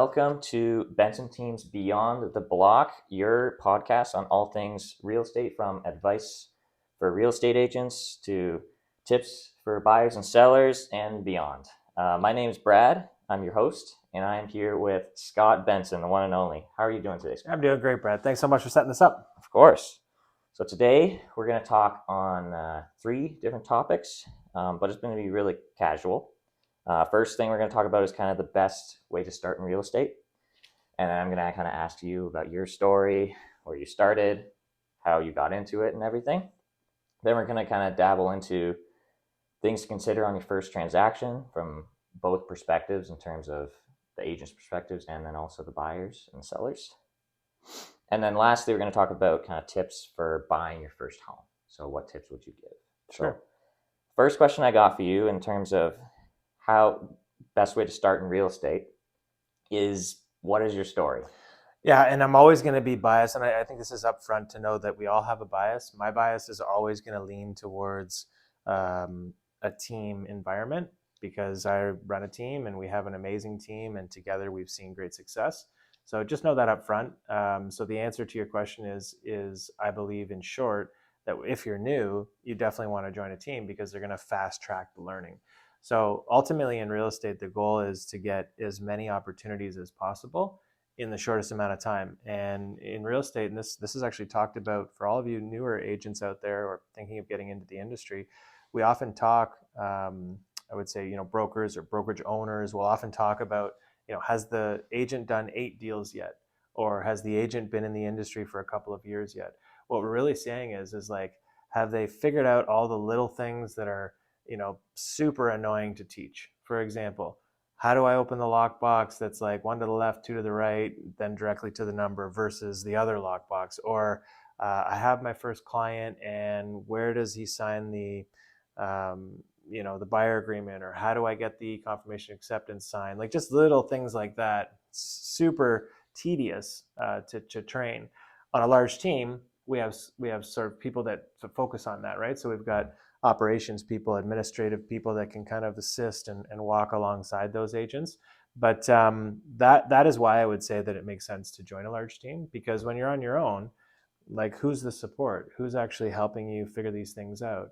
Welcome to Benson Team's Beyond the Block, your podcast on all things real estate, from advice for real estate agents to tips for buyers and sellers and beyond. My name is Brad. I'm your host, and I am here with Scott Benson, the one and only. How are you doing today, Scott? I'm doing great, Brad. Thanks so much for setting this up. Of course. So today we're going to talk on three different topics, but it's going to be really casual. First thing we're going to talk about is kind of the best way to start in real estate. And then I'm going to kind of ask you about your story, where you started, how you got into it and everything. Then we're going to kind of dabble into things to consider on your first transaction from both perspectives, in terms of the agent's perspectives and then also the buyers and sellers. And then lastly, we're going to talk about kind of tips for buying your first home. So what tips would you give? Sure. So first question I got for you in terms of how best way to start in real estate is, what is your story? Yeah, and I'm always going to be biased, and I think this is upfront to know that we all have a bias. My bias is always going to lean towards a team environment, because I run a team and we have an amazing team, and together we've seen great success. So just know that up front. So the answer to your question is I believe, in short, that if you're new, you definitely want to join a team, because they're going to fast track the learning. So ultimately in real estate, the goal is to get as many opportunities as possible in the shortest amount of time. And in real estate, and this is actually talked about for all of you newer agents out there or thinking of getting into the industry, we often talk, I would say, brokers or brokerage owners will often talk about, has the agent done 8 deals yet? Or has the agent been in the industry for a couple of years yet? What we're really saying is like, have they figured out all the little things that are, super annoying to teach? For example, how do I open the lockbox that's like 1 to the left, 2 to the right, then directly to the number versus the other lockbox? Or I have my first client, and where does he sign the the buyer agreement, or how do I get the confirmation acceptance signed? Like, just little things like that, super tedious to train. On a large team, we have sort of people that focus on that, right? So we've got operations people, administrative people that can kind of assist and walk alongside those agents. But that is why I would say that it makes sense to join a large team, because when you're on your own, like, who's the support? Who's actually helping you figure these things out?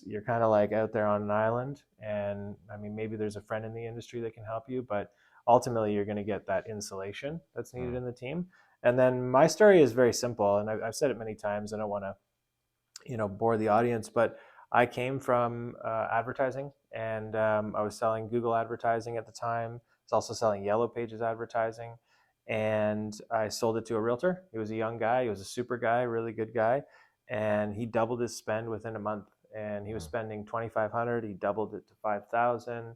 You're kind of like out there on an island, and I mean, maybe there's a friend in the industry that can help you, but ultimately you're going to get that insulation that's needed in the team. And then my story is very simple, and I've said it many times. I don't want to bore the audience, but I came from advertising, and I was selling Google advertising at the time. I was also selling Yellow Pages advertising, and I sold it to a realtor. He was a young guy. He was a super guy, really good guy, and he doubled his spend within a month. And he was spending $2,500. He doubled it to $5,000.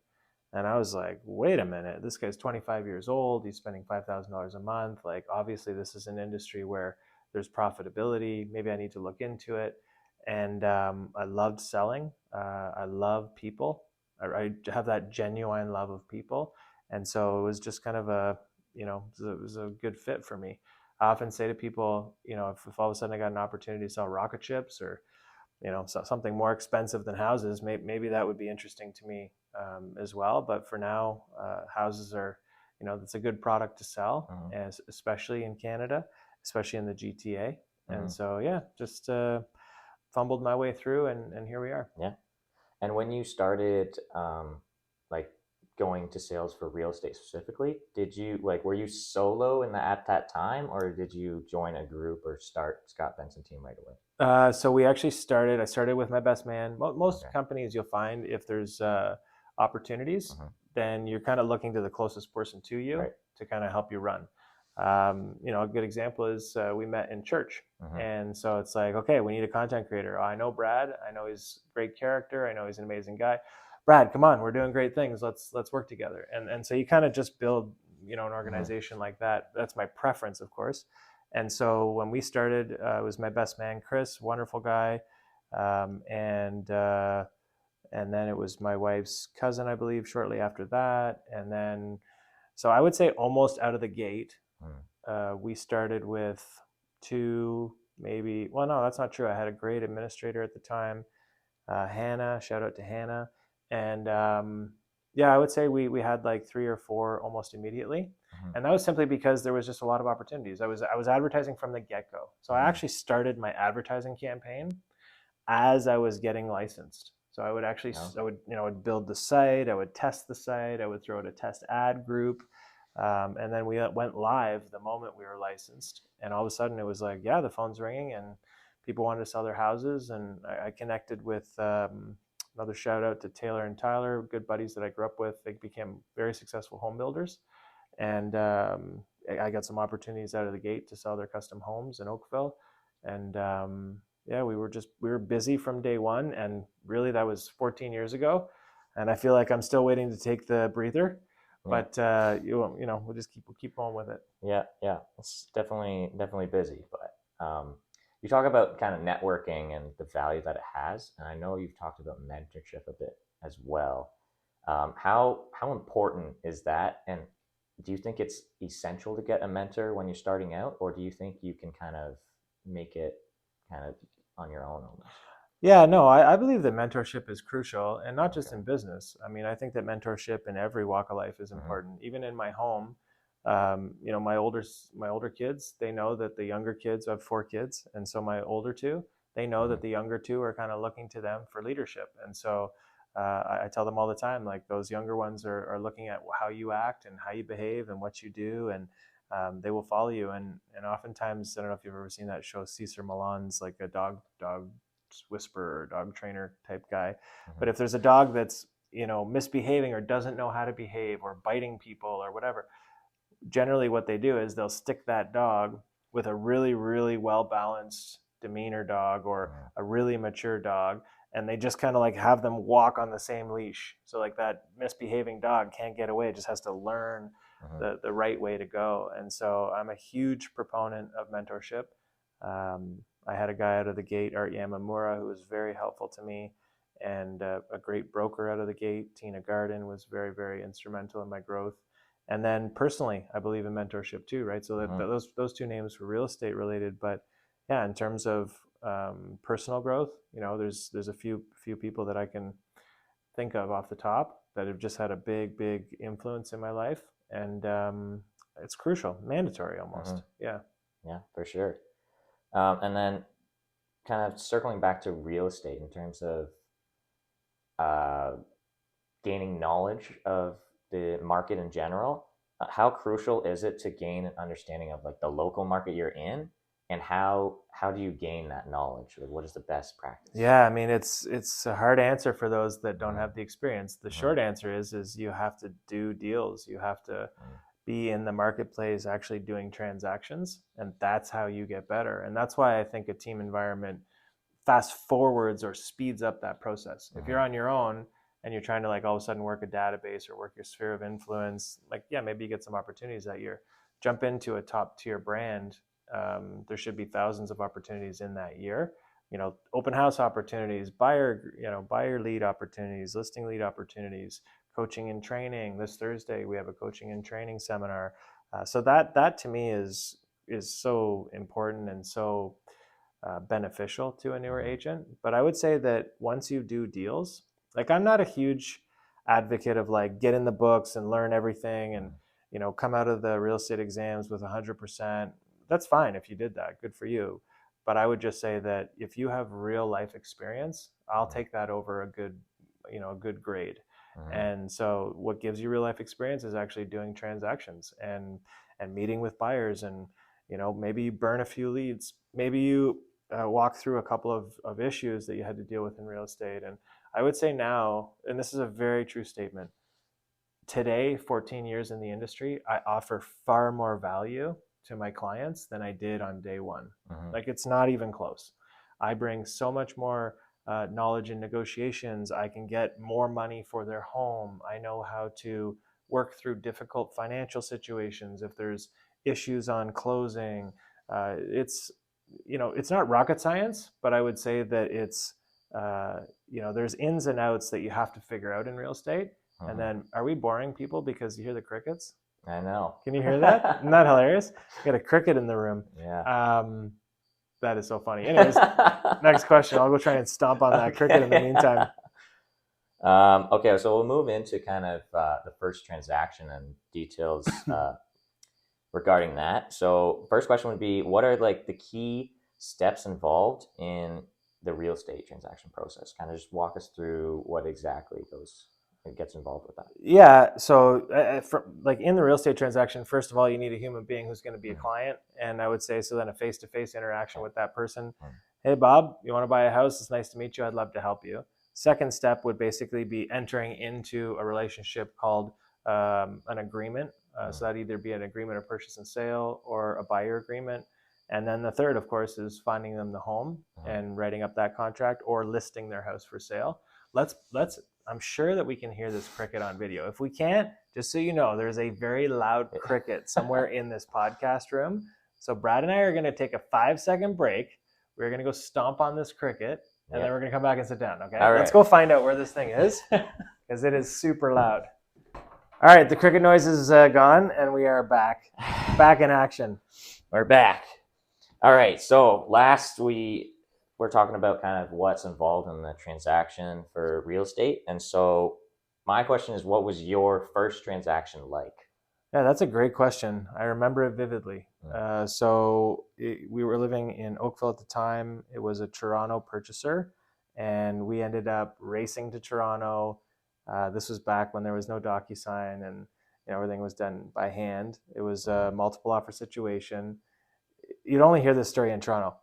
And I was like, wait a minute, this guy's 25 years old. He's spending $5,000 a month. Like, obviously this is an industry where there's profitability. Maybe I need to look into it. And I loved selling. I love people. I have that genuine love of people. And so it was just kind of it was a good fit for me. I often say to people, if all of a sudden I got an opportunity to sell rocket ships, or something more expensive than houses, maybe that would be interesting to me as well. But for now, houses are, that's a good product to sell, especially in Canada, especially in the GTA. And so, yeah, just fumbled my way through, and here we are. Yeah. And when you started, like, going to sales for real estate specifically, were you solo at that time, or did you join a group or start Scott Benson Team right away? So we actually I started with my best man. Most companies, you'll find, if there's opportunities, then you're kind of looking to the closest person to you to kind of help you run. A good example is we met in church. And so it's like, okay, we need a content creator. Oh, I know Brad. I know he's a great character. I know he's an amazing guy. Brad, come on, we're doing great things. Let's work together. And so you kind of just build, an organization like that. That's my preference, of course. And so when we started, it was my best man, Chris, wonderful guy. And then it was my wife's cousin, I believe, shortly after that. And then, so I would say almost out of the gate, we started with 2, maybe, well, no, that's not true. I had a great administrator at the time, Hannah, shout out to Hannah. And I would say we had like 3 or 4 almost immediately. Mhm. And that was simply because there was just a lot of opportunities. I was advertising from the get-go. So I actually started my advertising campaign as I was getting licensed. So I would actually, No. I would, I would build the site, I would test the site, I would throw it a test ad group, and then we went live the moment we were licensed. And all of a sudden, it was like, yeah, the phone's ringing, and people wanted to sell their houses. And I connected with another shout out to Taylor and Tyler, good buddies that I grew up with. They became very successful home builders, and I got some opportunities out of the gate to sell their custom homes in Oakville, and yeah, we were busy from day one, and really that was 14 years ago, and I feel like I'm still waiting to take the breather, Yeah. but we'll just keep going with it. Yeah, yeah, it's definitely busy, but you talk about kind of networking and the value that it has, and I know you've talked about mentorship a bit as well. How important is that, and do you think it's essential to get a mentor when you're starting out, or do you think you can kind of make it kind of on your own almost? Yeah, no, I believe that mentorship is crucial, and not just Okay. in business. I mean, I think that mentorship in every walk of life is Mm-hmm. important. Even in my home, my older kids, they know that the younger kids, I have four kids, and so my older two, they know Mm-hmm. that the younger two are kind of looking to them for leadership. And so I tell them all the time, like those younger ones are looking at how you act and how you behave and what you do, and they will follow you. And oftentimes, I don't know if you've ever seen that show, Cesar Millan's, like a dog whisperer, dog trainer type guy. Mm-hmm. But if there's a dog that's misbehaving or doesn't know how to behave or biting people or whatever, generally what they do is they'll stick that dog with a really really well balanced demeanor dog or Mm-hmm. a really mature dog, and they just kind of like have them walk on the same leash, so like that misbehaving dog can't get away, it just has to learn Mm-hmm. the right way to go. And so I'm a huge proponent of mentorship. I had a guy out of the gate, Art Yamamura, who was very helpful to me, and a great broker out of the gate, Tina Garden, was very, very instrumental in my growth. And then personally, I believe in mentorship too, right? So Mm-hmm. those two names were real estate related, but yeah, in terms of personal growth, there's a few people that I can think of off the top that have just had a big influence in my life, and it's crucial, mandatory Mm-hmm. almost. Yeah. Yeah, for sure. And then kind of circling back to real estate in terms of uh, gaining knowledge of the market in general, how crucial is it to gain an understanding of like the local market you're in, and how do you gain that knowledge? Like, what is the best practice? Yeah, I mean it's a hard answer for those that don't Mm-hmm. have the experience. The Mm-hmm. short answer is you have to do deals. You have to be in the marketplace actually doing transactions, and that's how you get better. And that's why I think a team environment fast forwards or speeds up that process. If Mm-hmm. you're on your own and you're trying to like all of a sudden work a database or work your sphere of influence, like yeah, maybe you get some opportunities that year. Jump into a top tier brand. There should be thousands of opportunities in that year. Open house opportunities, buyer lead opportunities, listing lead opportunities, coaching and training. This Thursday we have a coaching and training seminar. So that to me is so important and so beneficial to a newer Mm-hmm. agent. But I would say that once you do deals, like I'm not a huge advocate of like get in the books and learn everything and come out of the real estate exams with 100%. That's fine if you did that, good for you. But I would just say that if you have real life experience, I'll take that over a good grade. Mm-hmm. And so what gives you real life experience is actually doing transactions and meeting with buyers, and maybe you burn a few leads, maybe you walk through a couple of issues that you had to deal with in real estate. And I would say now, and this is a very true statement, today, 14 years in the industry, I offer far more value to my clients than I did on day one. Mm-hmm. Like it's not even close. I bring so much more knowledge in negotiations. I can get more money for their home. I know how to work through difficult financial situations if there's issues on closing. It's not rocket science, but I would say that there's ins and outs that you have to figure out in real estate. And Mm-hmm. then, are we boring people because you hear the crickets? I know. Can you hear that? Isn't that hilarious? Got a cricket in the room. Yeah. That is so funny. Anyways, next question. I'll go try and stomp on that cricket in the meantime. Okay, so we'll move into kind of the first transaction and details regarding that. So first question would be, what are like the key steps involved in the real estate transaction process? Kind of just walk us through what exactly goes it gets involved with that. Yeah. So, like in the real estate transaction, first of all, you need a human being who's going to be a Mm-hmm. client, and I would say so. Then a face-to-face interaction Okay. with that person. Mm-hmm. Hey, Bob, you want to buy a house? It's nice to meet you. I'd love to help you. Second step would basically be entering into a relationship called an agreement. So that'd either be an agreement of purchase and sale or a buyer agreement. And then the third, of course, is finding them the home Mm-hmm. and writing up that contract or listing their house for sale. Let's I'm sure that we can hear this cricket on video. If we can't, just so you know, there's a very loud cricket somewhere in this podcast room. So Brad and I are going to take a 5-second break. We're going to go stomp on this cricket, and then we're going to come back and sit down, okay? All right. Let's go find out where this thing is, because it is super loud. All right, the cricket noise is gone, and we are back in action. We're back. All right, so last we're talking about kind of what's involved in the transaction for real estate. And so my question is, what was your first transaction like? Yeah, that's a great question. I remember it vividly. We were living in Oakville at the time. It was a Toronto purchaser, and we ended up racing to Toronto. This was back when there was no DocuSign, and everything was done by hand. It was a multiple offer situation. You'd only hear this story in Toronto.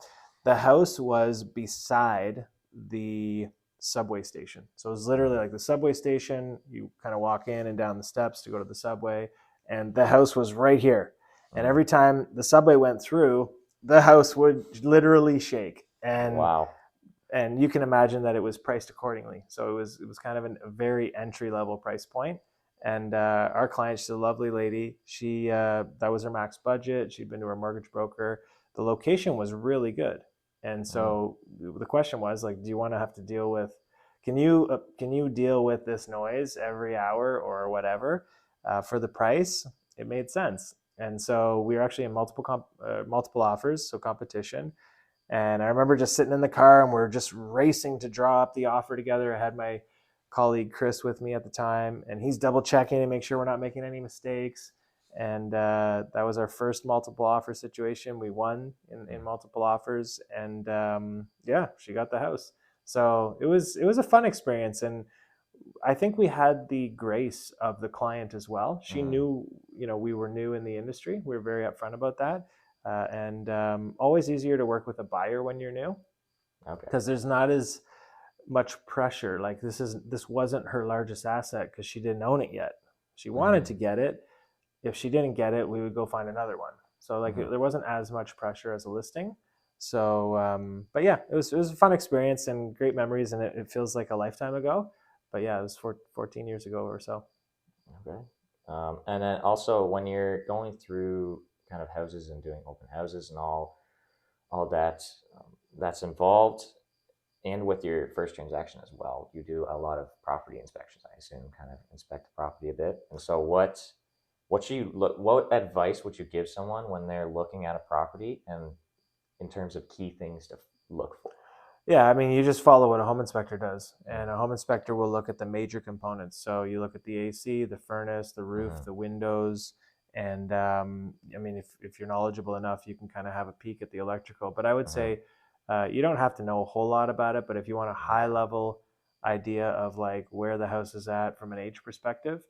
The house was beside the subway station. So it was literally like the subway station. You kind of walk in and down the steps to go to the subway, and the house was right here. And every time the subway went through, the house would literally shake. And wow. And you can imagine that it was priced accordingly. So it was kind of a very entry level price point. And our client, she's a lovely lady. She that was her max budget. She'd been to her mortgage broker. The location was really good. And so the question was like, do you want to have to deal with? Can you deal with this noise every hour or whatever for the price? It made sense. And so we were actually in multiple offers, so competition. And I remember just sitting in the car and we're just racing to draw up the offer together. I had my colleague Chris with me at the time, and he's double checking to make sure we're not making any mistakes. And that was our first multiple offer situation. We won in multiple offers, and she got the house. So it was a fun experience, and I think we had the grace of the client as well. She knew, we were new in the industry. We were very upfront about that. And always easier to work with a buyer when you're new, because there's not as much pressure. Like this wasn't her largest asset because she didn't own it yet. She wanted to get it. If she didn't get it, we would go find another one. So there wasn't as much pressure as a listing. So, but yeah, it was a fun experience and great memories, and it feels like a lifetime ago. But yeah, it was 14 years ago or so. Okay. And then also when you're going through kind of houses and doing open houses and all that that's involved, and with your first transaction as well, you do a lot of property inspections, I assume, kind of inspect the property a bit. And so what advice would you give someone when they're looking at a property, and in terms of key things to look for? Yeah, I mean, you just follow what a home inspector does, and a home inspector will look at the major components. So you look at the AC, the furnace, the roof, the windows, and I mean, if you're knowledgeable enough, you can kind of have a peek at the electrical. But I would say you don't have to know a whole lot about it, but if you want a high level idea of like where the house is at from an age perspective,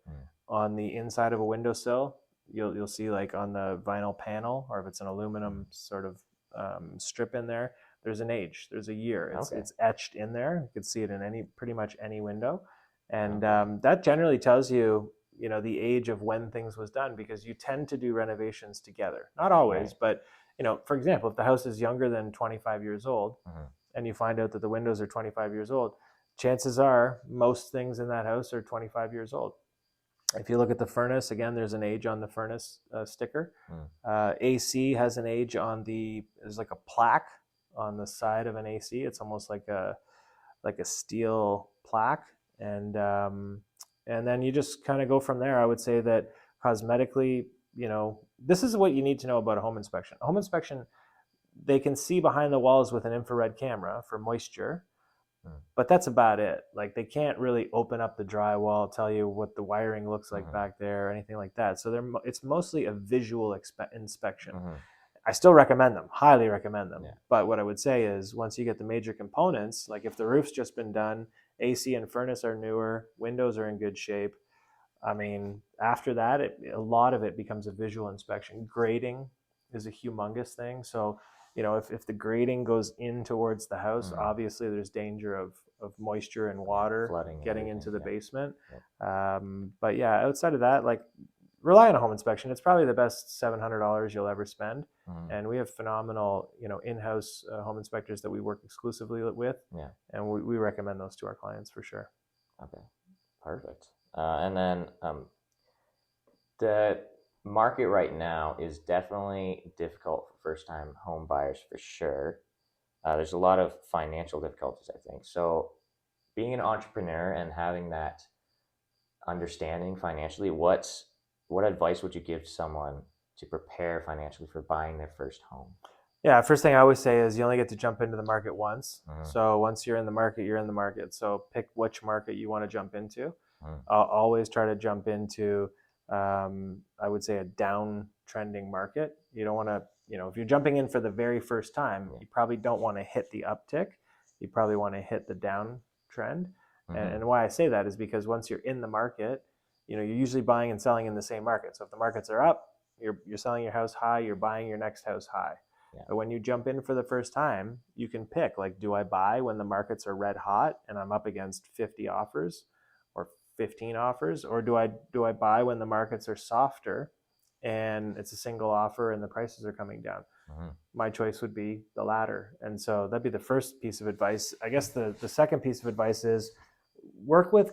on the inside of a windowsill, you'll see like on the vinyl panel, or if it's an aluminum sort of strip in there, there's an age, there's a year. It's etched in there. You can see it in pretty much any window, and that generally tells you, the age of when things was done, because you tend to do renovations together. Not always, but for example, if the house is younger than 25 years old, and you find out that the windows are 25 years old, chances are most things in that house are 25 years old. If you look at the furnace, again, there's an age on the furnace sticker. AC has an age there's like a plaque on the side of an AC. It's almost like a steel plaque, and then you just kind of go from there. I would say that cosmetically, this is what you need to know about a home inspection. A home inspection, they can see behind the walls with an infrared camera for moisture, but that's about it. Like they can't really open up the drywall, tell you what the wiring looks like back there or anything like that. So it's mostly a visual inspection. I still recommend them, highly recommend them. Yeah. But what I would say is once you get the major components, like if the roof's just been done, AC and furnace are newer, windows are in good shape. I mean, after that, a lot of it becomes a visual inspection. Grading is a humongous thing. So, if the grading goes in towards the house, obviously there's danger of moisture and water flooding getting into the basement. Yeah. But yeah, outside of that, like rely on a home inspection. It's probably the best $700 you'll ever spend. And we have phenomenal, in-house home inspectors that we work exclusively with. Yeah. And we recommend those to our clients for sure. Okay, perfect. And then the market right now is definitely difficult for first-time home buyers for sure. There's a lot of financial difficulties, I think. So, being an entrepreneur and having that understanding financially, what advice would you give to someone to prepare financially for buying their first home? Yeah, first thing I always say is you only get to jump into the market once. So once you're in the market, you're in the market. So pick which market you want to jump into. I'll always try to jump into, I would say, a downtrending market. You don't want to, if you're jumping in for the very first time, you probably don't want to hit the uptick. You probably want to hit the downtrend. And why I say that is because once you're in the market, you're usually buying and selling in the same market. So if the markets are up, you're selling your house high, you're buying your next house high. Yeah. But when you jump in for the first time, you can pick, like, do I buy when the markets are red hot and I'm up against 50 offers or 15 offers, or do I buy when the markets are softer and it's a single offer and the prices are coming down? My choice would be the latter. And so that'd be the first piece of advice. I guess the second piece of advice is work with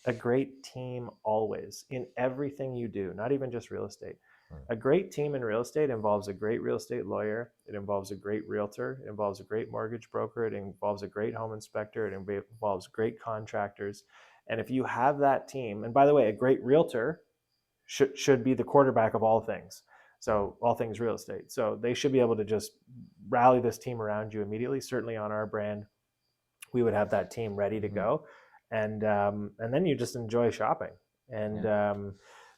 a great team always in everything you do, not even just real estate. A great team in real estate involves a great real estate lawyer. It involves a great realtor. It involves a great mortgage broker. It involves a great home inspector. It involves great contractors. And if you have that team, and by the way, a great realtor should be the quarterback of all things. So all things real estate. So they should be able to just rally this team around you immediately. Certainly on our brand, we would have that team ready to go. And then you just enjoy shopping. And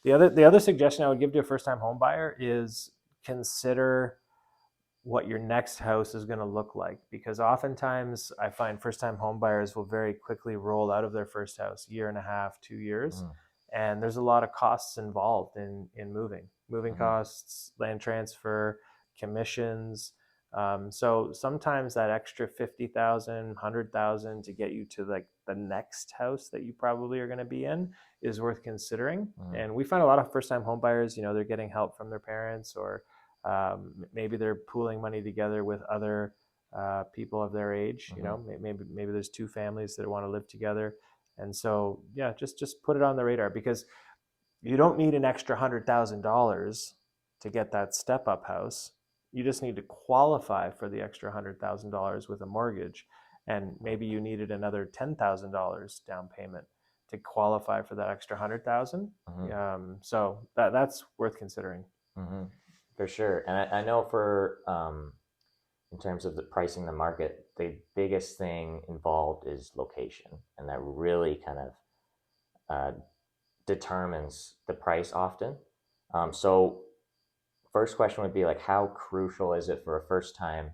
the other suggestion I would give to a first-time home buyer is consider what your next house is going to look like, because oftentimes I find first-time home buyers will very quickly roll out of their first house, year and a half, 2 years, and there's a lot of costs involved in moving costs, land transfer, commissions. So sometimes that extra 50,000, 100,000 to get you to like the next house that you probably are going to be in is worth considering. And we find a lot of first-time home buyers, they're getting help from their parents, or maybe they're pooling money together with other people of their age. Maybe there's two families that want to live together. And so, yeah, just put it on the radar, because you don't need an extra $100,000 to get that step-up house. You just need to qualify for the extra $100,000 with a mortgage, and maybe you needed another $10,000 down payment to qualify for that extra $100,000. So that's worth considering. For sure. And I know for in terms of the pricing the market, the biggest thing involved is location, and that really kind of determines the price often. So first question would be, like, how crucial is it for a first-time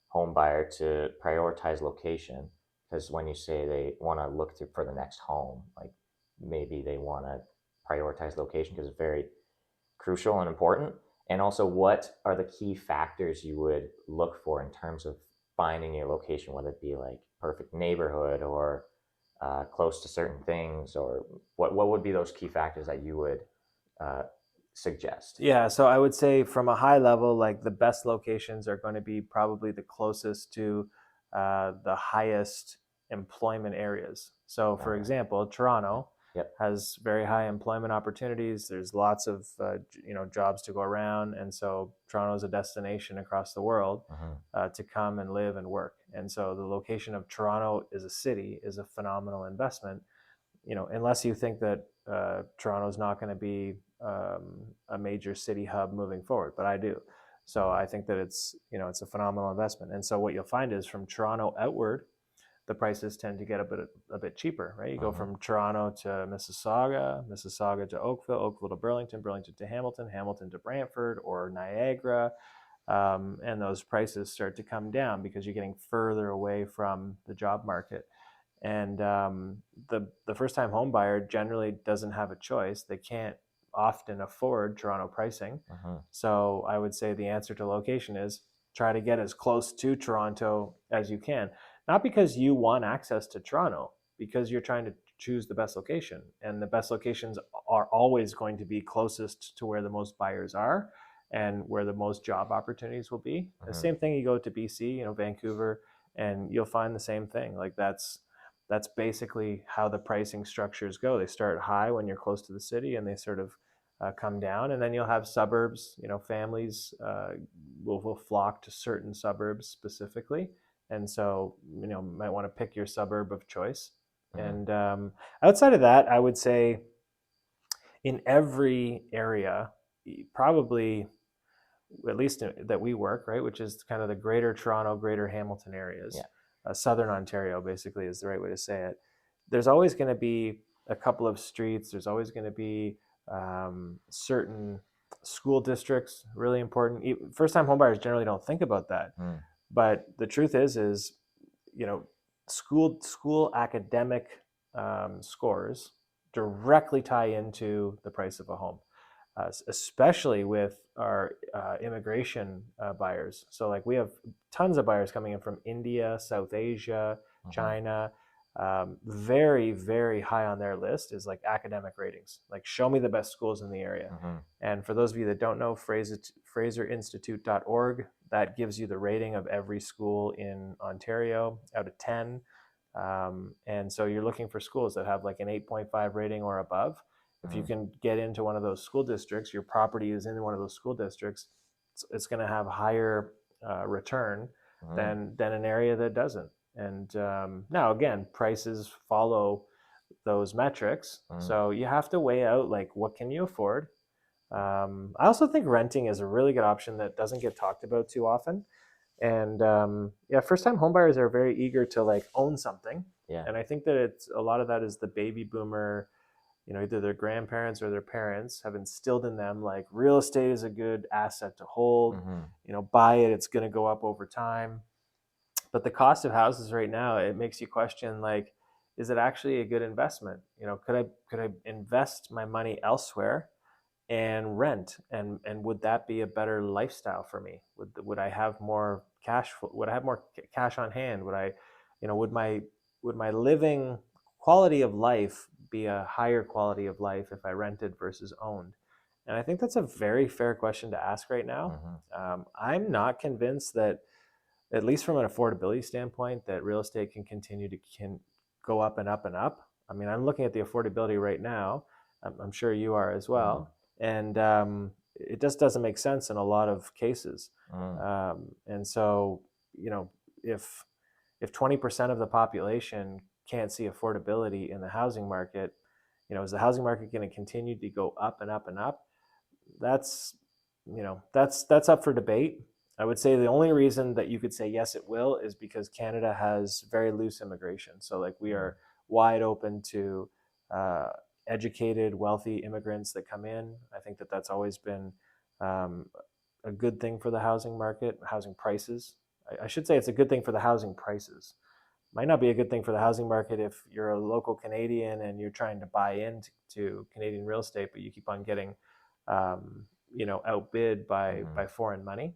home buyer to prioritize location? Because when you say they want to look for the next home, like maybe they want to prioritize location because it's very crucial and important. And also, what are the key factors you would look for in terms of finding your location, whether it be like perfect neighborhood or close to certain things, or what would be those key factors that you would suggest? Yeah, so I would say from a high level, like the best locations are going to be probably the closest to the highest employment areas. So for example, Toronto has very high employment opportunities. There's lots of jobs to go around, and so Toronto is a destination across the world to come and live and work. And so the location of Toronto as a city is a phenomenal investment, unless you think that Toronto is not going to be a major city hub moving forward, but I do. So I think that it's a phenomenal investment. And so what you'll find is from Toronto outward, the prices tend to get a bit cheaper, right? You go Mm-hmm. from Toronto to Mississauga, Mississauga to Oakville, Oakville to Burlington, Burlington to Hamilton, Hamilton to Brantford or Niagara, and those prices start to come down because you're getting further away from the job market. And the first time home buyer generally doesn't have a choice. They can't often afford Toronto pricing. Mm-hmm. So I would say the answer to location is try to get as close to Toronto as you can. Not because you want access to Toronto, because you're trying to choose the best location. And the best locations are always going to be closest to where the most buyers are and where the most job opportunities will be. The Mm-hmm. same thing, you go to BC, Vancouver, and you'll find the same thing. Like that's basically how the pricing structures go. They start high when you're close to the city, and they sort of come down, and then you'll have suburbs. Families will flock to certain suburbs specifically, and so might want to pick your suburb of choice. Mm-hmm. And outside of that, I would say in every area, probably at least that we work, right, which is kind of the Greater Toronto, Greater Hamilton areas, Yeah. Southern Ontario, basically, is the right way to say it. There's always going to be a couple of streets. There's always going to be certain school districts, really important. First-time homebuyers generally don't think about that, Mm. but the truth is, school academic scores directly tie into the price of a home, especially with our immigration buyers. So, like, we have tons of buyers coming in from India, South Asia, Mm-hmm. China. Very, very high on their list is like academic ratings. Like, show me the best schools in the area. Mm-hmm. And for those of you that don't know, FraserInstitute.org, that gives you the rating of every school in Ontario out of 10. And so you're looking for schools that have like an 8.5 rating or above. If you can get into one of those school districts, your property is in one of those school districts, it's going to have higher return Mm-hmm. than an area that doesn't. And now, again, prices follow those metrics. Mm-hmm. So you have to weigh out, like, what can you afford? I also think renting is a really good option that doesn't get talked about too often. And yeah, first-time homebuyers are very eager to like own something. Yeah. And I think that it's a lot of that is the baby boomer, either their grandparents or their parents have instilled in them like real estate is a good asset to hold. Mm-hmm. Buy it, it's going to go up over time. But the cost of houses right now, it makes you question, like, is it actually a good investment? Could I invest my money elsewhere and rent, and would that be a better lifestyle for me? Would I have more cash? Would I have more cash on hand? Would I, would my living quality of life be a higher quality of life if I rented versus owned? And I think that's a very fair question to ask right now. Mm-hmm. I'm not convinced that, at least from an affordability standpoint, that real estate can go up and up and up. I mean, I'm looking at the affordability right now. I'm sure you are as well, and it just doesn't make sense in a lot of cases. Mm-hmm. And so, if 20% of the population can't see affordability in the housing market, is the housing market going to continue to go up and up and up? That's that's up for debate. I would say the only reason that you could say yes, it will, is because Canada has very loose immigration. So, like, we are wide open to educated, wealthy immigrants that come in. I think that that's always been a good thing for the housing market, housing prices. I should say it's a good thing for the housing prices. Might not be a good thing for the housing market if you're a local Canadian and you're trying to buy into Canadian real estate, but you keep on getting, outbid by foreign money.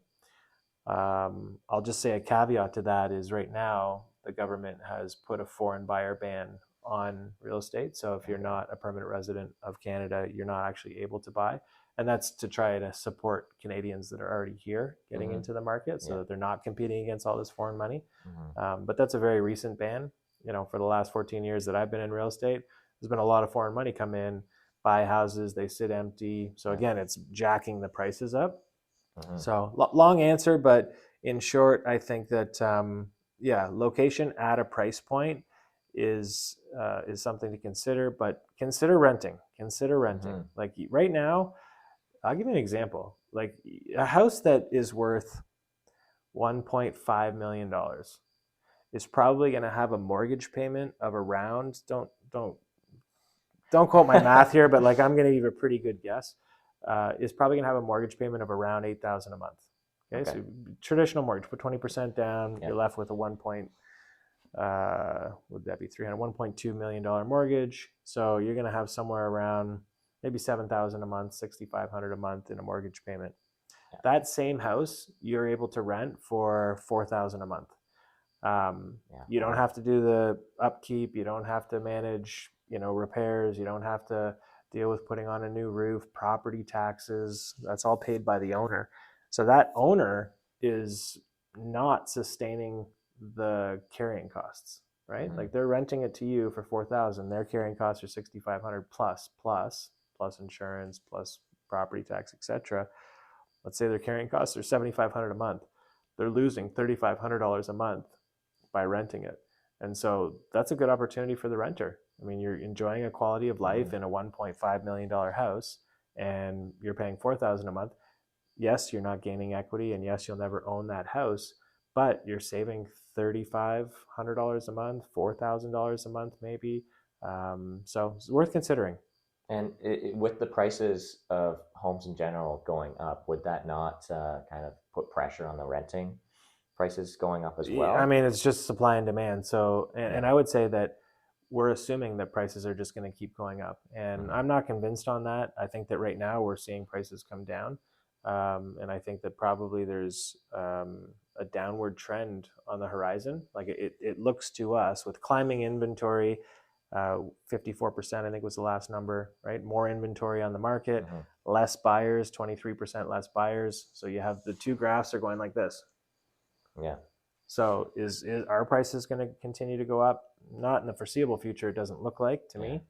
I'll just say a caveat to that is right now the government has put a foreign buyer ban on real estate. So if you're not a permanent resident of Canada, you're not actually able to buy. And that's to try to support Canadians that are already here getting into the market, so that they're not competing against all this foreign money. But that's a very recent ban. For the last 14 years that I've been in real estate, there's been a lot of foreign money come in, buy houses, they sit empty. So again, it's jacking the prices up. So long answer, but in short, I think that location at a price point is something to consider. But consider renting. Like, right now, I'll give you an example. Like, a house that is worth $1.5 million is probably going to have a mortgage payment of around, don't quote my math here, but like I'm going to give a pretty good guess, is probably going to have a mortgage payment of around 8,000 a month. Okay, Okay. so traditional mortgage, put 20% down, Yeah. you're left with a would that be 300, $1.2 million mortgage. So you're going to have somewhere around maybe 7,000 a month, 6,500 a month in a mortgage payment. Yeah. That same house you're able to rent for 4,000 a month. Yeah. You don't Wow. have to do the upkeep. You don't have to manage, repairs. You don't have to deal with putting on a new roof, property taxes. That's all paid by the owner. So that owner is not sustaining the carrying costs, right? Mm-hmm. Like they're renting it to you for 4,000. Their carrying costs are 6,500 plus insurance, plus property tax, etc. Let's say their carrying costs are 7,500 a month. They're losing $3,500 a month by renting it. And so that's a good opportunity for the renter. I mean, you're enjoying a quality of life Mm-hmm. in a $1.5 million house and you're paying 4,000 a month. Yes, you're not gaining equity, and yes, you'll never own that house, but you're saving $3,500 a month, $4,000 a month, maybe. So it's worth considering. And with the prices of homes in general going up, would that not kind of put pressure on the renting prices going up as I well? mean, it's just supply and demand. So, and Yeah. I would say that we're assuming that prices are just going to keep going up. And Mm-hmm. I'm not convinced on that. I think that right now we're seeing prices come down. And I think that probably there's a downward trend on the horizon. Like it looks to us with climbing inventory, 54%, I think was the last number, right? More inventory on the market, Mm-hmm. less buyers, 23% less buyers. So you have the two graphs are going like this. Yeah. So is our prices going to continue to go up? Not in the foreseeable future. It doesn't look like to Yeah. me.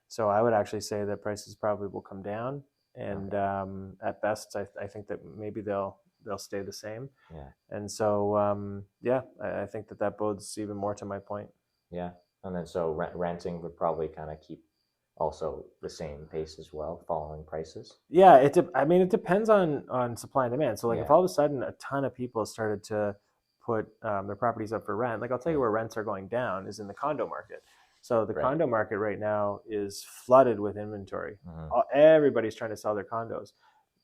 So I would actually say that prices probably will come down, and Okay. at best, I think that maybe they'll stay the same. Yeah. And so yeah, I think that bodes even more to my point. Yeah. And then so renting would probably kind of keep also the same pace as well, following prices. Yeah, I mean, it depends on supply and demand. So like if Yeah. all of a sudden a ton of people started to put their properties up for rent, like I'll tell you Yeah. where rents are going down is in the condo market. So the Right. condo market right now is flooded with inventory. Mm-hmm. Everybody's trying to sell their condos.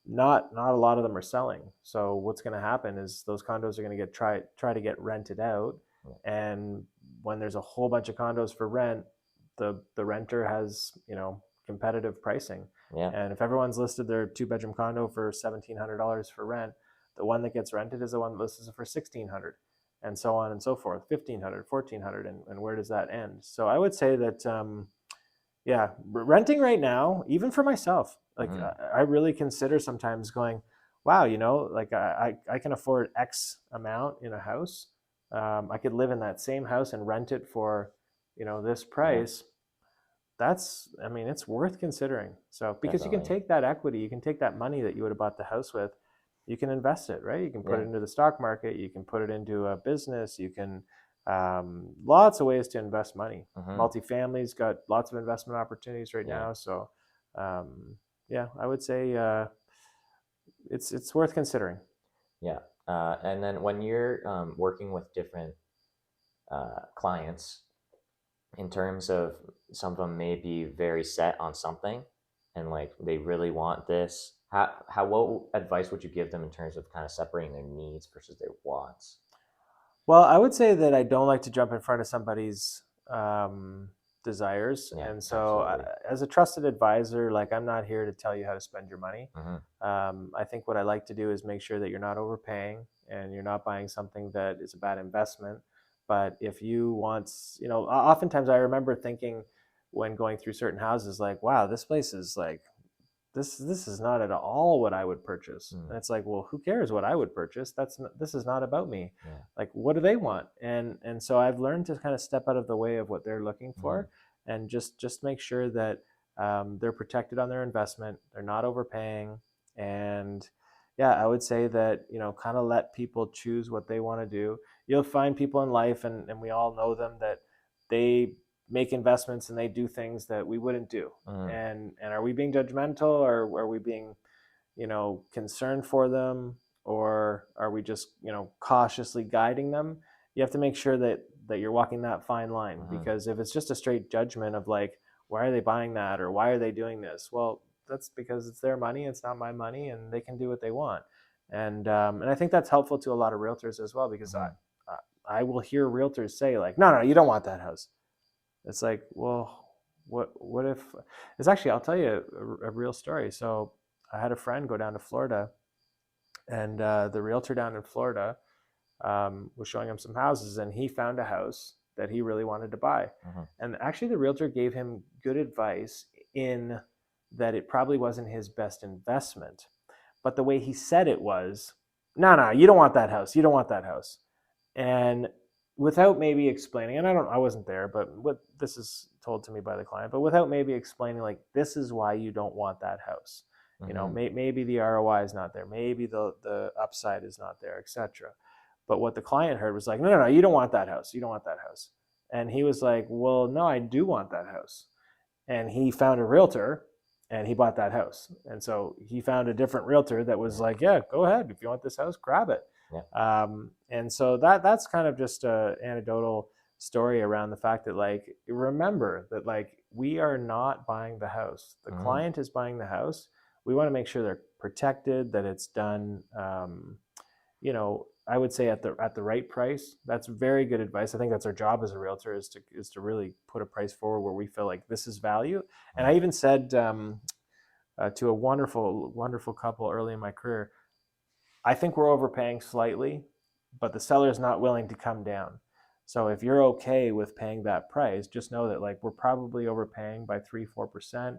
Not a lot of them are selling. So what's going to happen is those condos are going to get try to get rented out, Yeah. and when there's a whole bunch of condos for rent, the renter has competitive pricing. Yeah. And if everyone's listed their two-bedroom condo for $1,700 for rent, the one that gets rented is the one that lists it for $1,600, and so on and so forth, $1,500, $1,400, and where does that end? So I would say that yeah, renting right now, even for myself, like Mm-hmm. I really consider sometimes going, wow, like I can afford X amount in a house. I could live in that same house and rent it for, this Yeah. price. I mean, it's worth considering. So, because you can Definitely. take that equity, you can take that money that you would have bought the house with, you can invest it, right? You can put Yeah. it into the stock market, you can put it into a business, you can, lots of ways to invest money. Mm-hmm. Multifamily's got lots of investment opportunities right Yeah. now. So, yeah, I would say it's worth considering. Yeah. And then when you're working with different clients, in terms of some of them may be very set on something and like they really want this, what advice would you give them in terms of kind of separating their needs versus their wants? Well, I would say that I don't like to jump in front of somebody's desires. Yeah, And so, absolutely. as a trusted advisor, like I'm not here to tell you how to spend your money. Mm-hmm. I think what I like to do is make sure that you're not overpaying and you're not buying something that is a bad investment. But if you want, oftentimes I remember thinking when going through certain houses, like, wow, this place is like this is not at all what I would purchase. Mm. And it's like, well, who cares what I would purchase? This is not about me. Yeah. Like, what do they want? And so I've learned to kind of step out of the way of what they're looking Mm-hmm. for, and just make sure that they're protected on their investment. They're not overpaying, and yeah, I would say that kind of let people choose what they want to do. You'll find people in life, and we all know them, that they make investments and they do things that we wouldn't do. Mm-hmm. And are we being judgmental, or are we being concerned for them, or are we just cautiously guiding them? You have to make sure that that you're walking that fine line. Because if it's just a straight judgment of like, why are they buying that, or why are they doing this? Well, that's because it's their money, it's not my money, and they can do what they want. And I think that's helpful to a lot of realtors as well, because I will hear realtors say like, no, you don't want that house. It's like, well, what if it's actually, I'll tell you a real story. So I had a friend go down to Florida, and the realtor down in Florida was showing him some houses, and he found a house that he really wanted to buy. And actually the realtor gave him good advice in that it probably wasn't his best investment. But the way he said it was, no, you don't want that house. You don't want that house. And without maybe explaining, and I wasn't there, but what this is told to me by the client, but without maybe explaining like, this is why you don't want that house. You know, maybe the ROI is not there. Maybe the upside is not there, etc. But what the client heard was like, no, you don't want that house. You don't want that house. And he was like, well, no, I do want that house. And he found a realtor and he bought that house. And so he found a different realtor that was like, yeah, go ahead. If you want this house, grab it. And so that's kind of just an anecdotal story around the fact that, like, remember that, like, we are not buying the house. The client is buying the house. We want to make sure they're protected, that it's done, I would say at the right price. That's very good advice. I think that's our job as a realtor, is to really put a price forward where we feel like this is value. And I even said to a wonderful couple early in my career, I think we're overpaying slightly, but the seller is not willing to come down. So if you're okay with paying that price, just know that, like, we're probably overpaying by 3-4%.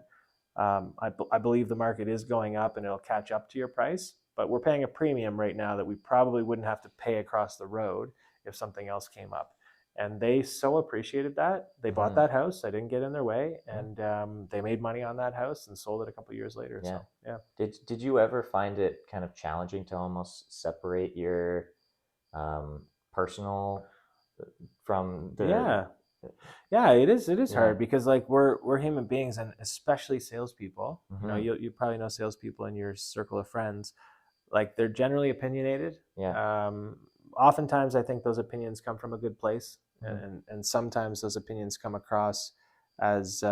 I believe the market is going up and it'll catch up to your price, but we're paying a premium right now that we probably wouldn't have to pay across the road if something else came up. And they so appreciated that. They bought that house. I didn't get in their way, and they made money on that house and sold it a couple of years later. Yeah. So yeah. Did you ever find it kind of challenging to almost separate your personal from the? Yeah, it is hard, because, like, we're human beings, and especially salespeople. You know, you probably know salespeople in your circle of friends. Like, they're generally opinionated. Oftentimes, I think those opinions come from a good place, and sometimes those opinions come across as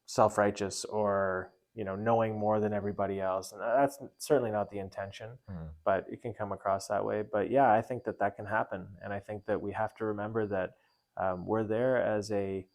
self-righteous, or knowing more than everybody else, and that's certainly not the intention. But it can come across that way. But yeah, I think that can happen, and I think that we have to remember that we're there as a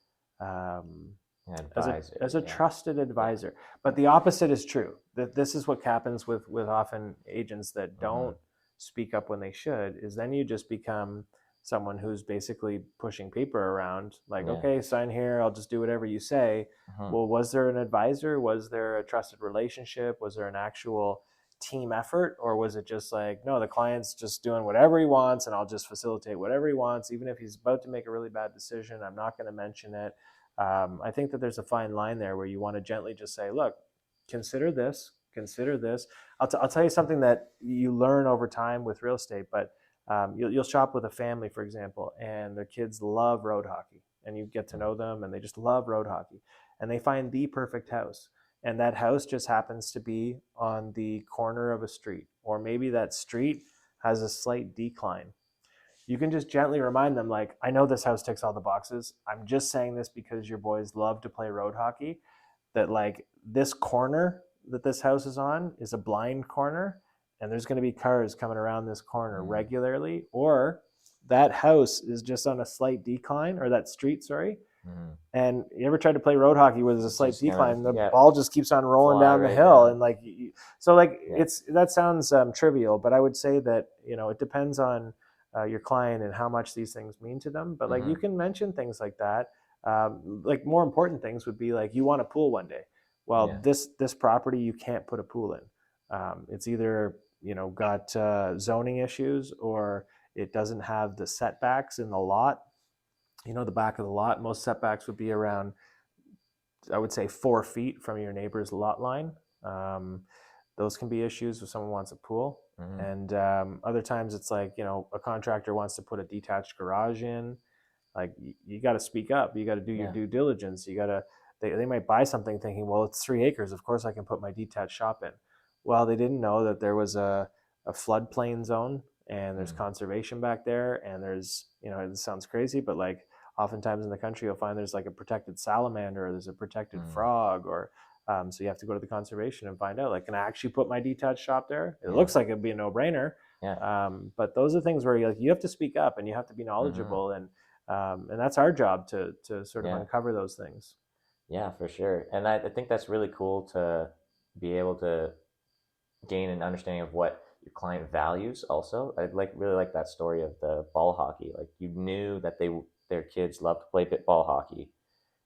Advisor, as a trusted advisor. But the opposite is true. That this is what happens with often agents that don't speak up when they should, is then you just become someone who's basically pushing paper around, like, okay, sign here, I'll just do whatever you say. Well, was there an advisor? Was there a trusted relationship? Was there an actual team effort? Or was it just like, no, the client's just doing whatever he wants, and I'll just facilitate whatever he wants, even if he's about to make a really bad decision, I'm not going to mention it. I think that there's a fine line there where you want to gently just say, look, consider this. I'll tell you something that you learn over time with real estate, but you'll shop with a family, for example, and their kids love road hockey, and you get to know them, and they just love road hockey, and they find the perfect house. And that house just happens to be on the corner of a street, or maybe that street has a slight decline. You can just gently remind them, like, I know this house ticks all the boxes. I'm just saying this because your boys love to play road hockey, that, like, this corner that this house is on is a blind corner, and there's going to be cars coming around this corner regularly, or that house is just on a slight decline, or that street, sorry. And you ever tried to play road hockey where there's a slight decline, the ball just keeps on rolling down the hill, and like, so like, that sounds trivial, but I would say that, it depends on your client and how much these things mean to them. But like, you can mention things like that. Like, more important things would be like, you want a pool one day. Well, this property, you can't put a pool in. It's either, got zoning issues, or it doesn't have the setbacks in the lot. The back of the lot, most setbacks would be around, I would say, 4 feet from your neighbor's lot line. Those can be issues if someone wants a pool. And other times it's like, a contractor wants to put a detached garage in. Like, you got to speak up. You got to do your due diligence. They might buy something thinking, well, it's 3 acres. Of course I can put my detached shop in. Well, they didn't know that there was a floodplain zone, and there's conservation back there, and there's, it sounds crazy, but like oftentimes in the country, you'll find there's like a protected salamander, or there's a protected Mm. frog, or so you have to go to the conservation and find out, like, can I actually put my detached shop there? It Yeah. looks like it'd be a no-brainer. Yeah. But those are things where you have to speak up and you have to be Hmm. knowledgeable, and that's our job to sort of Yeah. uncover those things. Yeah, for sure. And I think that's really cool to be able to gain an understanding of what your client values also. I really like that story of the ball hockey. Like you knew that their kids love to play ball hockey,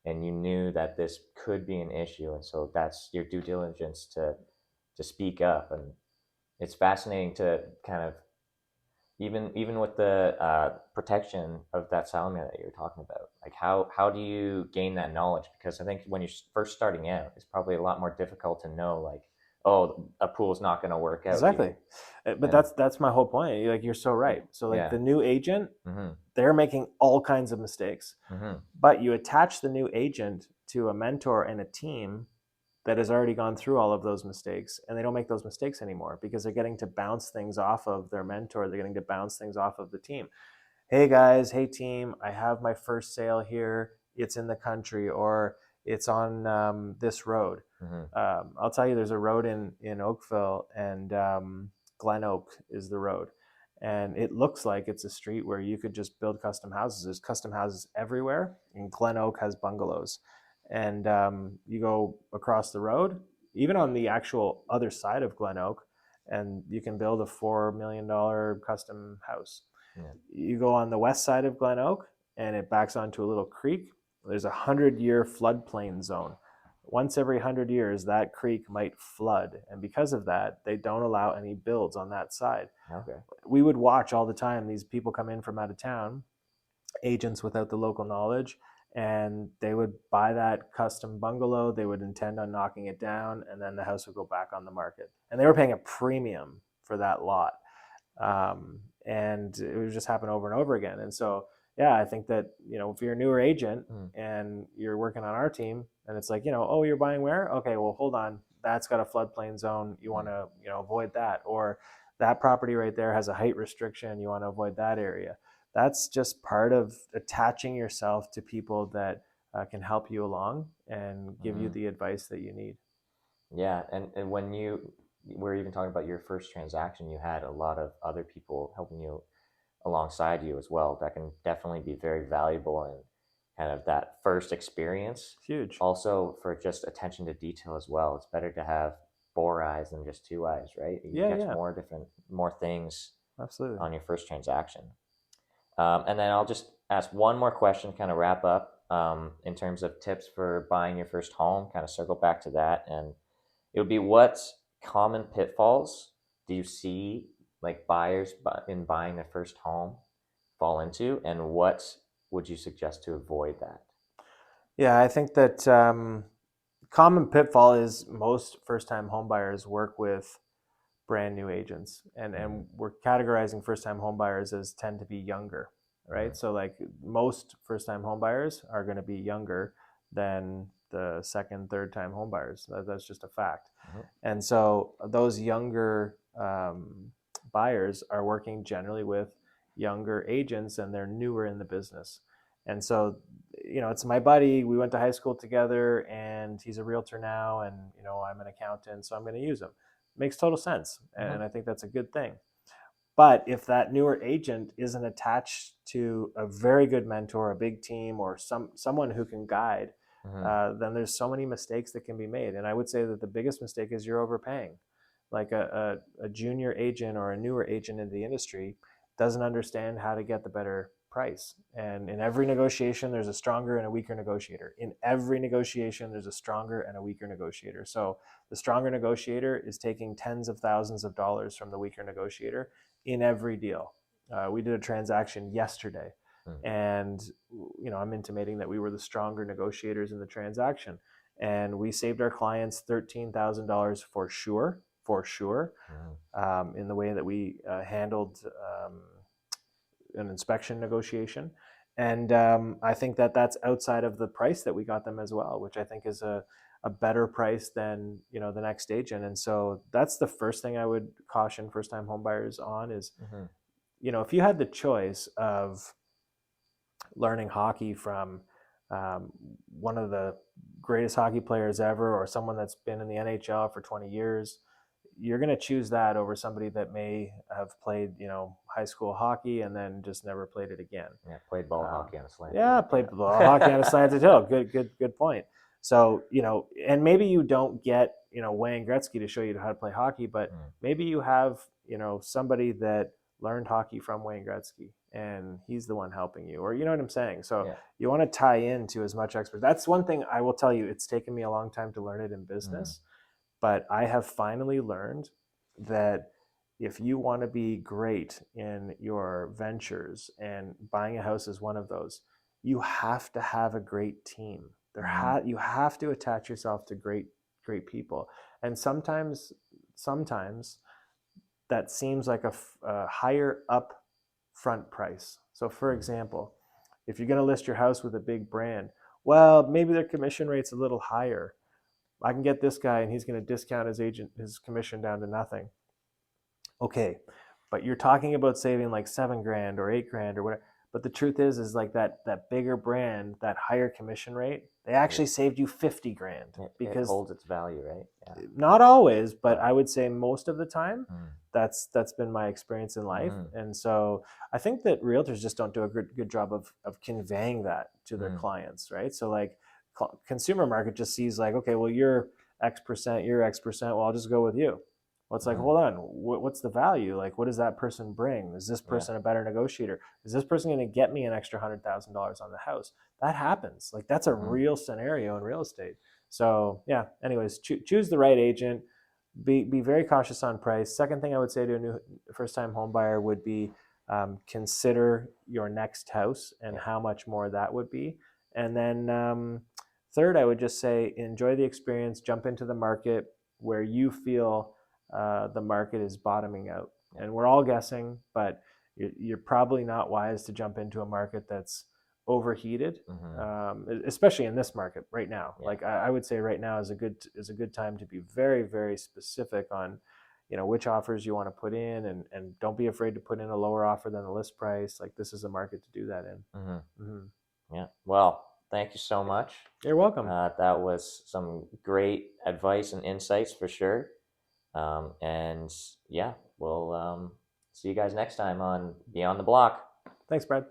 and you knew that this could be an issue, and so that's your due diligence to speak up. And it's fascinating to kind of even with the protection of that salamander that you're talking about, like how do you gain that knowledge? Because I think when you're first starting out, it's probably a lot more difficult to know, like, oh, a pool is not going to work out Exactly. here. But And that's my whole point. Like, you're so right. So like yeah. the new agent, Mm-hmm. they're making all kinds of mistakes. Mm-hmm. But you attach the new agent to a mentor and a team that has already gone through all of those mistakes, and they don't make those mistakes anymore because they're getting to bounce things off of their mentor. They're getting to bounce things off of the team. Hey guys, hey team, I have my first sale here. It's in the country, or it's on this road. Mm-hmm. I'll tell you, there's a road in Oakville, and Glen Oak is the road. And it looks like it's a street where you could just build custom houses. There's custom houses everywhere, and Glen Oak has bungalows. And you go across the road, even on the actual other side of Glen Oak, and you can build a $4 million custom house. Yeah. You go on the west side of Glen Oak, and it backs onto a little creek. There's a 100-year floodplain zone. Once every 100 years, that creek might flood, and because of that, they don't allow any builds on that side. Okay. We would watch all the time these people come in from out of town, agents without the local knowledge, and they would buy that custom bungalow. They would intend on knocking it down, and then the house would go back on the market. And they were paying a premium for that lot. And it would just happen over and over again. And so, yeah, I think that, if you're a newer agent Mm. and you're working on our team, and it's like, oh, you're buying where? Okay, well, hold on. That's got a floodplain zone. You want Mm. to, avoid that. Or that property right there has a height restriction. You want to avoid that area. That's just part of attaching yourself to people that can help you along and give you Mm-hmm. the advice that you need. Yeah, and when you were even talking about your first transaction, you had a lot of other people helping you alongside you as well. That can definitely be very valuable in kind of that first experience. It's huge. Also, for just attention to detail as well, it's better to have four eyes than just two eyes, right? You Yeah, catch yeah, more things absolutely. on your first transaction. And then I'll just ask one more question, kind of wrap up in terms of tips for buying your first home, kind of circle back to that. And it would be, what common pitfalls do you see like buyers in buying their first home fall into, and what would you suggest to avoid that? Yeah, I think that common pitfall is most first-time homebuyers work with brand new agents, and Mm-hmm. we're categorizing first-time homebuyers as tend to be younger, Mm-hmm. right? So like most first-time homebuyers are going to be younger than the second, third-time homebuyers. That's just a fact. Mm-hmm. And so those younger buyers are working generally with younger agents, and they're newer in the business. And so, it's my buddy. We went to high school together, and he's a realtor now, and I'm an accountant, so I'm going to use him. Makes total sense, Mm-hmm. and I think that's a good thing. But if that newer agent isn't attached to a very good mentor, a big team, or someone who can guide, Mm-hmm. then there's so many mistakes that can be made. And I would say that the biggest mistake is you're overpaying. Like a junior agent or a newer agent in the industry doesn't understand how to get the better price. And in every negotiation, there's a stronger and a weaker negotiator. In every negotiation, there's a stronger and a weaker negotiator. So the stronger negotiator is taking tens of thousands of dollars from the weaker negotiator in every deal. We did a transaction yesterday, Mm-hmm. and I'm intimating that we were the stronger negotiators in the transaction, and we saved our clients $13,000 for sure, in the way that we handled an inspection negotiation. And I think that that's outside of the price that we got them as well, which I think is a better price than the next agent. And so that's the first thing I would caution first time homebuyers on is, Mm-hmm. if you had the choice of learning hockey from one of the greatest hockey players ever, or someone that's been in the NHL for 20 years, you're going to choose that over somebody that may have played, high school hockey and then just never played it again. Yeah, played ball hockey on a slant. Yeah, played ball hockey on a slanted hill. Good point. So, and maybe you don't get, Wayne Gretzky to show you how to play hockey, but maybe you have, somebody that learned hockey from Wayne Gretzky and he's the one helping you, or you know what I'm saying? So you want to tie into as much expert. That's one thing I will tell you. It's taken me a long time to learn it in business, but I have finally learned that if you want to be great in your ventures, and buying a house is one of those, you have to have a great team. You have to attach yourself to great people. And sometimes that seems like a higher up front price. So for example, if you're going to list your house with a big brand, well, maybe their commission rate's a little higher. I can get this guy and he's going to discount his commission down to nothing. Okay, but you're talking about saving like $7,000 or $8,000 or whatever. But the truth is like that bigger brand, that higher commission rate, they actually saved you $50,000 because it holds its value, right? Yeah. Not always, but I would say most of the time. That's been my experience in life. And so I think that realtors just don't do a good job of conveying that to their clients, right? So like consumer market just sees like, okay, well, you're X percent, you're X percent, well, I'll just go with you. Well, it's like, hold on, what's the value? Like, what does that person bring? Is this person a better negotiator? Is this person going to get me an extra $100,000 on the house? That happens. Like, that's a real scenario in real estate. So yeah, anyways, choose the right agent. Be very cautious on price. Second thing I would say to a new first-time home buyer would be consider your next house and how much more that would be. And then third, I would just say enjoy the experience, jump into the market where you feel the market is bottoming out. And we're all guessing, but you're probably not wise to jump into a market that's overheated, especially in this market right now. Like I would say right now is a good time to be very, very specific on which offers you want to put in, and don't be afraid to put in a lower offer than the list price. Like this is a market to do that in. Yeah. Well, thank you so much. You're welcome. That was some great advice and insights for sure. And yeah, we'll see you guys next time on Beyond the Block. Thanks, Brad.